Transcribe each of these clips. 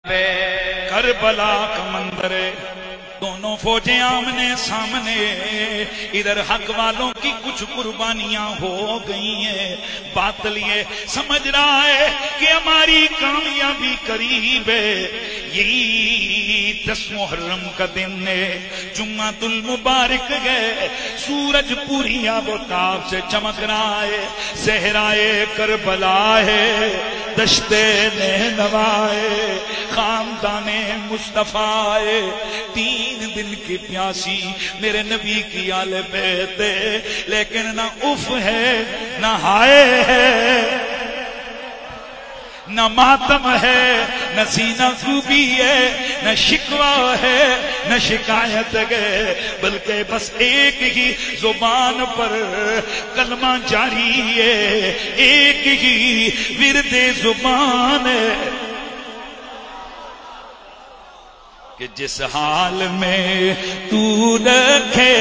کربلا کا منظر ہے، دونوں فوجیں آمنے سامنے، ادھر حق والوں کی کچھ قربانیاں ہو گئی ہیں، باطل یہ سمجھ رہا ہے کہ ہماری کامیابی قریب ہے۔ یہی 10 محرم کا دن ہے، جمعۃ المبارک ہے، سورج پوری آب و تاب سے چمک رہا ہے، صحرائے کربلا ہے، دشت نینوا ہے، خاندان مصطفیٰ ہے، 3 دن کی پیاسی میرے نبی کی آل بیت ہے، لیکن نہ اف ہے نہ ہائے ہے، نہ ماتم ہے نہ سینہ کوبی ہے، نہ شکوہ ہے نہ شکایت ہے، بلکہ بس ایک ہی زبان پر کلمہ جاری ہے، ایک ہی ورد زبان ہے کہ جس حال میں تو رکھے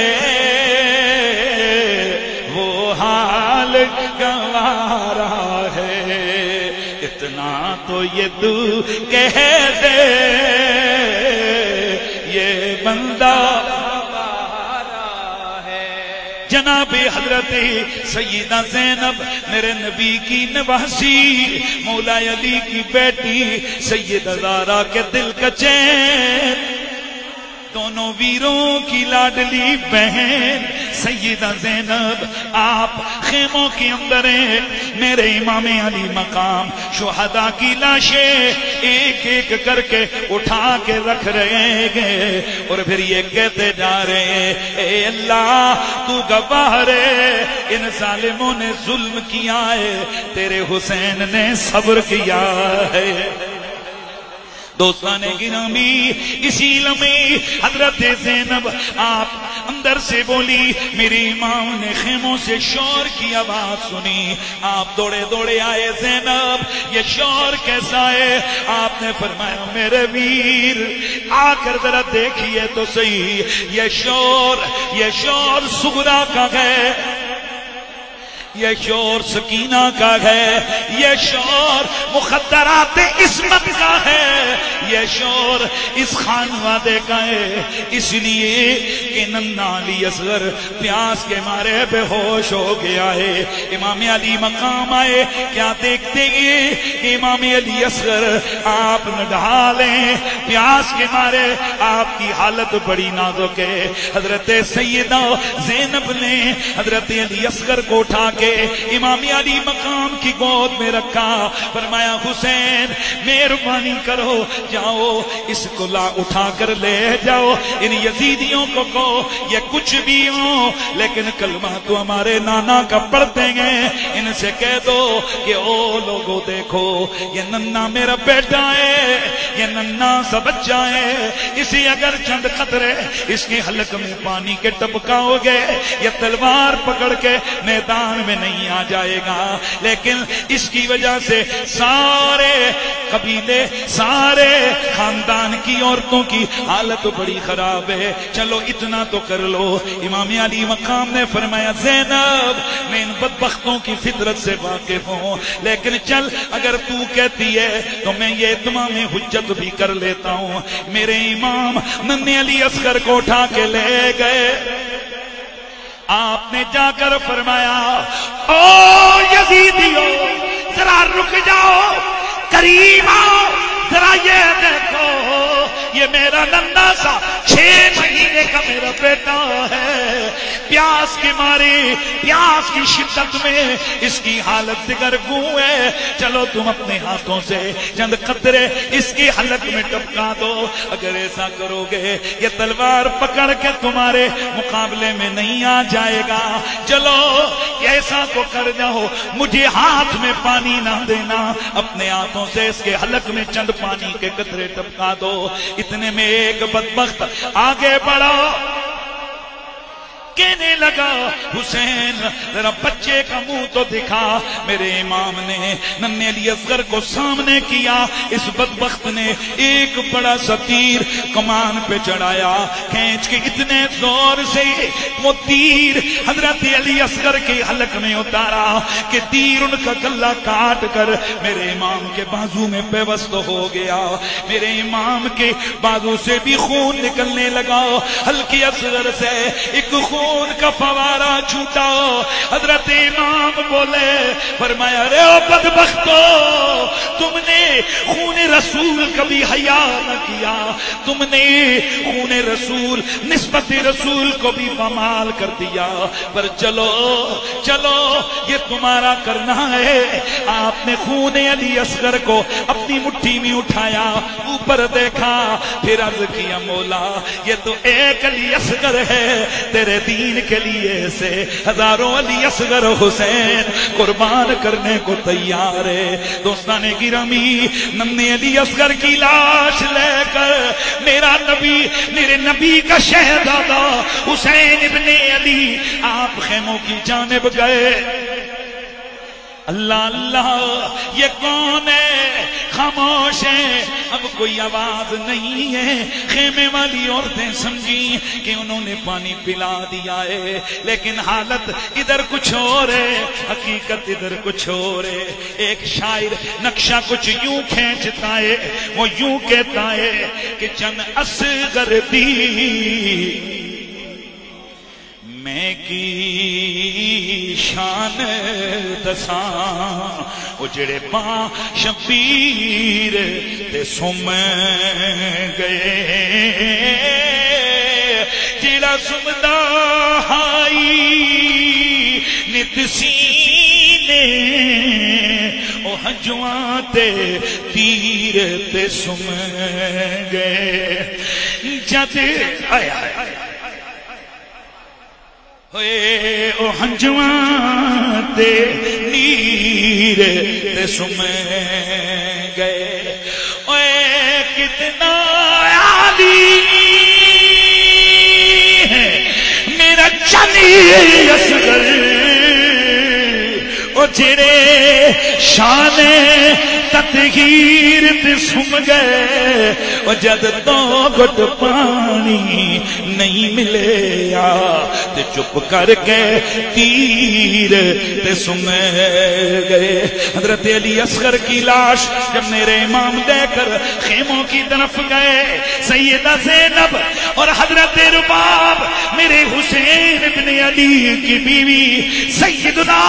وہ حال گوارا ہے، اتنا تو یہ تو کہہ دے یہ بندہ جناب حضرت سیدہ زینب میرے نبی کی نواسی، مولا علی کی بیٹی سیدہ زہرا کے دل کا چین، دونوں ویروں کی لاڈلی بہن سیدہ زینب، آپ خیموں کے اندر ہیں، میرے امام علی مقام شہداء کی لاشیں ایک ایک کر کے اٹھا کے رکھ رہے ہیں، اور پھر یہ کہتے جا رہے ہیں اے اللہ تو گواہ ہے، ان ظالموں نے ظلم کیا ہے، تیرے حسین نے صبر کیا ہے۔ دوستان گرامی، اسی لمحے حضرت زینب آپ اندر سے بولی، میری امام نے خیموں سے شور کی آواز سنی، آپ دوڑے دوڑے آئے، زینب یہ شور کیسا ہے؟ آپ نے فرمایا میرے ویر آ کر ذرا دیکھیے تو صحیح، یہ شور سغرا کا ہے، یہ شور سکینہ کا ہے، یہ شور مخدرات عصمت کا ہے، یہ شور اس خانوادے کا ہے، اس لیے کہ ننھا علی اصغر پیاس کے مارے بے ہوش ہو گیا ہے۔ امام علی مقام آئے، کیا دیکھتے ہیں کہ امام علی اصغر آپ نہ ڈھالیں، پیاس کے مارے آپ کی حالت بڑی نازک ہے۔ حضرت سیدہ زینب نے حضرت علی اصغر کو اٹھا کے امام علی مقام کی گود میں رکھا، فرمایا حسین مہربانی کرو، جاؤ اس کو اٹھا کر لے جاؤ، ان یزیدیوں کو یہ کچھ بھی ہو لیکن کلمہ تو ہمارے نانا کا پڑھتے ہیں، ان سے کہہ دو کہ او لوگوں دیکھو یہ ننھا میرا بیٹا ہے، یہ ننھا سا بچہ ہے، اسی اگر چند قطرے اس کے حلق میں پانی کے ٹپکاؤ گے یہ تلوار پکڑ کے میدان میں نہیں آ جائے گا، لیکن اس کی وجہ سے سارے قبیلے سارے خاندان کی عورتوں کی حالت بڑی خراب ہے، چلو اتنا تو کر لو۔ امام علی مقام نے فرمایا زینب میں ان بدبختوں کی فطرت سے واقف ہوں، لیکن چل اگر تو کہتی ہے تو میں یہ اتمام حجت بھی کر لیتا ہوں۔ میرے امام ننھے علی اصغر کو اٹھا کے لے گئے، آپ نے جا کر فرمایا او یزیدیو ذرا رک جاؤ، قریب آؤ، ذرا یہ دیکھو یہ میرا ننھا سا 6 مہینے کا میرا بیٹا ہے، پیاس کی ماری پیاس کی شدت میں اس کی حالت دگرگوں ہے، چلو تم اپنے ہاتھوں سے چند قطرے اس کی حلق میں ٹپکا دو، اگر ایسا کرو گے یہ تلوار پکڑ کے تمہارے مقابلے میں نہیں آ جائے گا، چلو ایسا تو کر جاؤ، مجھے ہاتھ میں پانی نہ دینا، اپنے ہاتھوں سے اس کے حلق میں چند پانی کے قطرے ٹپکا دو۔ اتنے میں ایک بدبخت آگے بڑھا، کہنے لگا حسین ذرا بچے کا منہ تو دکھا. میرے امام نے ننھے علی اصغر کو سامنے کیا. اس بدبخت نے ایک بڑا سا تیر کمان پہ چڑھایا, کھینچ کے اتنے زور سے وہ تیر حضرت علی اصغر کے حلق میں اتارا کہ تیر ان کا گلا کاٹ کر میرے امام کے بازو میں پیوست ہو گیا. میرے امام کے بازو سے بھی خون نکلنے لگا. ہلکی اصغر سے ایک خون کا فوارہ چھوٹا. حضرت امام بولے, فرمایا رے او بدبختو, تم نے خون رسول کبھی حیا نہ کیا, تم نے خون رسول نسبت رسول کو بھی پامال کر دیا. پر چلو چلو یہ تمہارا کرنا ہے. آپ نے خون علی اصغر کو اپنی مٹھی میں اٹھایا, اوپر دیکھا, پھر عرض کیا مولا یہ تو ایک علی اصغر ہے, تیرے دین کے لیے سے ہزاروں علی اصغر حسین قربان کرنے کو تیار ہے. دوستان گرامی, ننھے علی اصغر کی لاش لے کر میرے نبی کا شہزادہ حسین ابن علی آپ خیموں کی جانب گئے. اللہ اللہ, یہ کون ہے؟ خاموش ہے, اب کوئی آواز نہیں ہے. خیمے والی عورتیں سمجھی کہ انہوں نے پانی پلا دیا ہے, لیکن حالت ادھر کچھ اور ہے, حقیقت ادھر کچھ اور ہے. ایک شاعر نقشہ کچھ یوں کھینچتا ہے, وہ یوں کہتا ہے کہ جن اصغر دی میں کی شان دساں, وہ جڑے پاں شبیر تے سم گئے, جڑا سمدا ہائی نت سینے, او ہنجواں تے تیر تے سم گئے. جد آیا ہوئے او ہنجواں تے نیر تے سم گئے. اوے کتنا عالی ہے میرا چلی اصغر, او جڑے شان تطہیر تے سم گئے. او جد تو گھٹ پانی نہیں ملے تے چپ کر کے تیر تے سم گئے. حضرت علی اصغر کی لاش جب میرے امام دے کر خیموں کی طرف گئے, سیدہ زینب اور حضرت رباب میرے حسین ابن علی کی بیوی سیدنا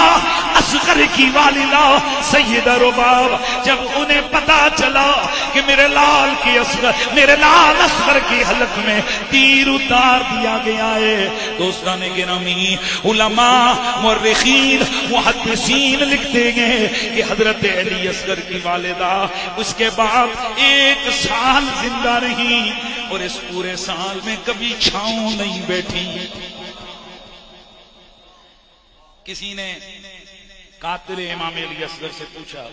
اصغر کی والدہ سیدہ رباب, جب انہیں پتا چلا کہ میرے لال اصغر کی حلق میں تیر اتار دیا گیا ہے. دوستان گرامی, علماء مورخین محدثین لکھتے ہیں کہ حضرت علی اصغر کی والدہ اس کے بعد 1 سال زندہ رہی, اور اس پورے سال میں کبھی چھاؤں نہیں بیٹھی. کسی نے قاتل امام علی اصغر سے پوچھا,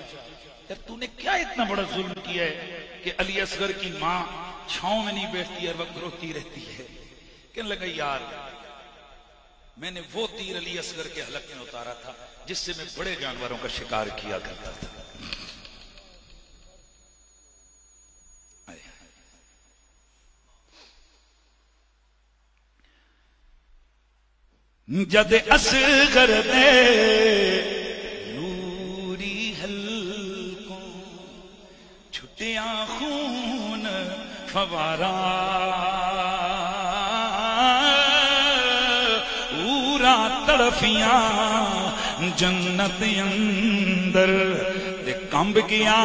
یار تو نے کیا اتنا بڑا ظلم کیا ہے کہ علی اصغر کی ماں چھاؤں میں نہیں بیٹھتی, ہر وقت روتی رہتی ہے. کہنے لگا یار میں نے وہ تیر علی اصغر کے حلق میں اتارا تھا جس سے میں بڑے جانوروں کا شکار کیا کرتا تھا. جد اصغر دے نوری حلقوں چھٹیاں خون فوارا, اورا تڑفیاں جنت اندر تے کمب گیا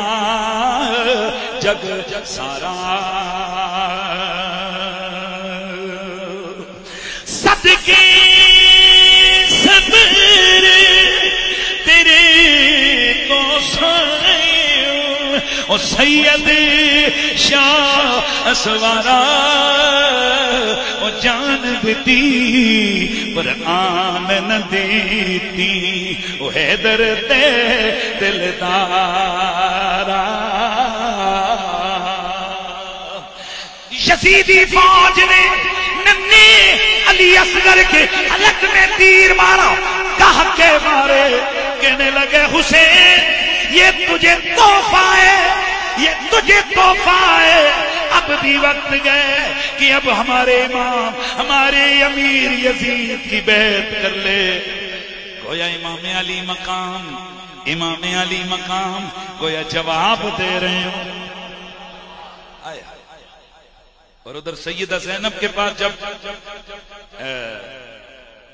جگ سارا. صدقے او سید شاہ اسوارا, او جان دیتی پر آن نہ دیتی, او حیدر دے دلدارا. یزیدی فوج نے ننھے علی اصغر کے حلق میں تیر مارا، کہا کے مارے، کہنے لگے حسین یہ تجھے تحفہ ہے، یہ تجھے تحفہ ہے، اب بھی وقت گئے کہ اب ہمارے امام ہمارے امیر یزید کی بیعت کر لے۔ گویا امام علی مقام، امام علی مقام گویا جواب دے رہے ہوں۔ اور ادھر سیدہ زینب کے پاس جب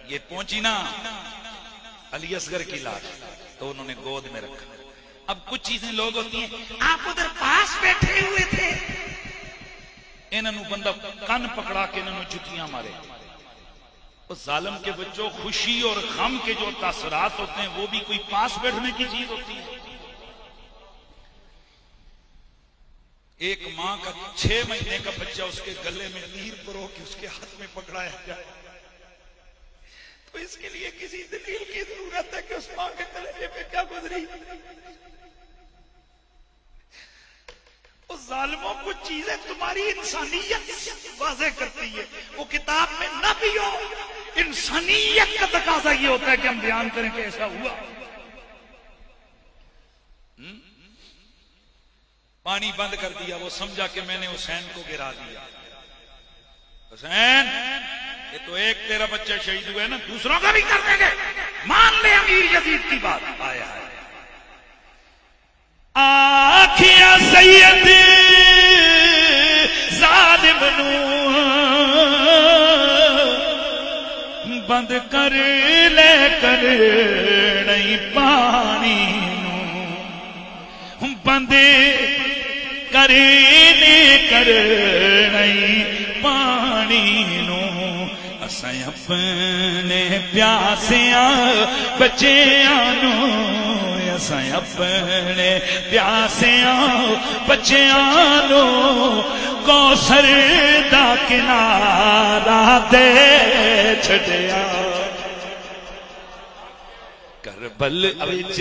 یہ پہنچی نا علی اصغر کی لاش، تو انہوں نے گود میں رکھا۔ اب کچھ چیزیں لوگ ہوتی ہیں، آپ ادھر پاس بیٹھے ہوئے تھے، انہوں بندہ کن پکڑا کے انہوں جتیاں مارے۔ اس ظالم کے بچوں خوشی اور غم کے جو تاثرات ہوتے ہیں وہ بھی کوئی پاس بیٹھنے کی چیز ہوتی ہے۔ ایک ماں کا 6 مہینے کا بچہ اس کے گلے میں تیر پرو کے اس کے ہاتھ میں پکڑایا جائے تو اس کے لیے کسی دلیل کی ضرورت ہے کہ اس ماں کے کلیجے پہ کیا گزری۔ اس ظالموں کو چیزیں تمہاری انسانیت واضح کرتی ہے، وہ کتاب میں نہ بھی ہو، انسانیت کا تقاضا یہ ہوتا ہے کہ ہم بیان کریں کہ ایسا ہوا۔ پانی بند کر دیا، وہ سمجھا کہ میں نے حسین کو گرا دیا۔ حسین یہ تو ایک تیرا بچہ شہید ہوا ہے نا، دوسروں کا بھی کر دیں گے، مان لے امیر یزید کی بات۔ آیا ہے آنکھیاں سید ظالم نو بند کر لے کر نہیں پانی نو بند کر لے کر نہیں پانی نو اساں اپنے پیاسیاں بچیاں نو، اساں اپنے پیاسیاں بچیاں نو کوثر دا کنارہ دے چھڈیا۔ کربل وچ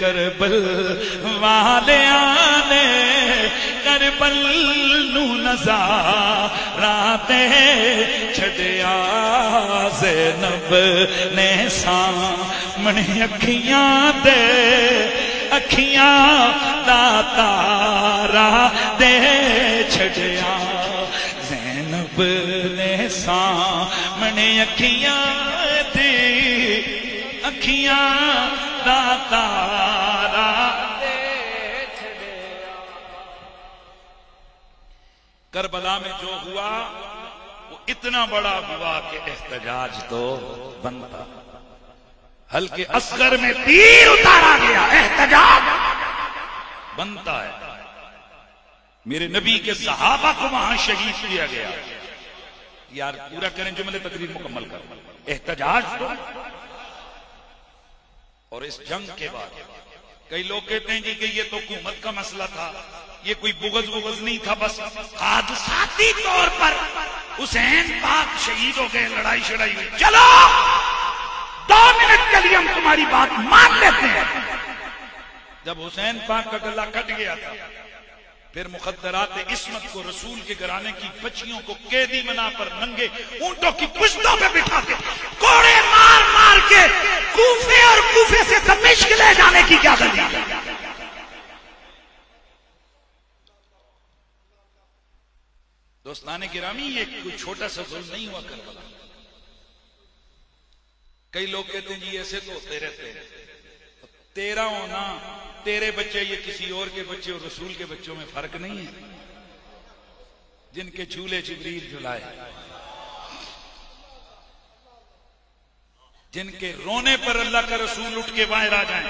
کربل والیاں نے کربل نو نظارہ دے چھڈیا۔ زینب نے سامنے اکھیاں دے اکھیاں دا تارا دے چھڈیا۔ زینب نے سامنے اکھیاں دے اکھیاں دا تارا دے چھڈیا۔ کربلا میں جو ہوا وہ اتنا بڑا ہوا کہ احتجاج تو بنتا۔ حلقے اصغر میں تیر اتارا گیا، احتجاج بنتا ہے۔ میرے نبی کے صحابہ کو وہاں شہید کیا گیا۔ یار پورا کریں جملے تقریر مکمل کر۔ احتجاج تو، اور اس جنگ کے بعد کئی لوگ کہتے ہیں جی کہ یہ تو حکومت کا مسئلہ تھا، یہ کوئی بغض نہیں تھا، بس حادثاتی طور پر حسین پاک شہید ہو گئے، لڑائی شڑائی ہوئی، چلو 2 منٹ کے لیے ہم تمہاری بات مان لیتے ہیں۔ جب حسین پاک کا گلہ کٹ گیا تھا، پھر مخدرات عصمت کو رسول کے گھرانے کی بچیوں کو قیدی بنا پر ننگے اونٹوں کی پشتوں پہ بٹھا کے کوڑے مار مار کے کوفے اور کوفے سے دمشق لے جانے کی کیا دلیل ہے؟ دوستان گرامی، یہ کوئی چھوٹا سا ظلم نہیں ہوا کربلا۔ کئی لوگ کہتے ہیں جی ایسے تو ہوتے رہتے ہیں، تیرا ہونا، تیرے بچے یہ کسی اور کے بچے اور رسول کے بچوں میں فرق نہیں ہے۔ جن کے جھولے جبریل جھلائے، جن کے رونے پر اللہ کا رسول اٹھ کے باہر آ جائیں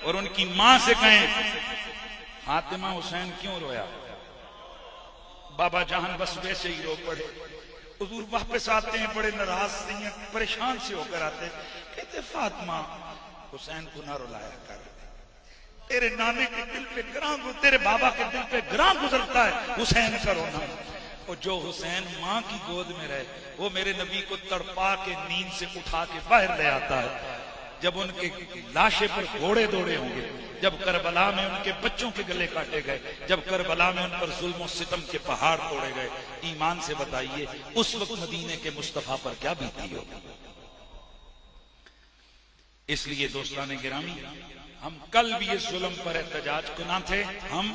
اور ان کی ماں سے کہیں فاطمہ حسین کیوں رویا؟ بابا جہان بس ویسے ہی رو پڑے۔ حضور واپس آتے ہیں بڑے ناراض سے، پریشان سے ہو کر آتے، کہتے فاطمہ حسین کو نہ رلایا کر، تیرے نانے کے دل پہ گراں، تیرے بابا کے دل پہ گراں گزرتا ہے حسین کا رونا۔ اور جو حسین ماں کی گود میں رہے وہ میرے نبی کو تڑپا کے نیند سے اٹھا کے باہر لے آتا ہے۔ جب ان کے لاشے پر گھوڑے دوڑے ہوں گے جب کربلا میں ان کے بچوں کے گلے کاٹے گئے، جب کربلا میں ان پر ظلم و ستم کے پہاڑ توڑے گئے، ایمان سے بتائیے اس وقت مدینے کے مصطفیٰ پر کیا بیتی ہو؟ اس لیے دوستان گرامی، ہم کل بھی اس ظلم پر احتجاج کو نہ تھے، ہم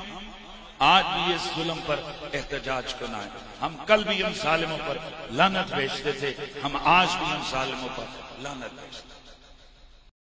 آج بھی اس ظلم پر احتجاج کو نہ ہے۔ ہم کل بھی ان ظالموں پر لعنت بھیجتے تھے، ہم آج بھی ان ظالموں پر لعنت بھیجتے ہیں۔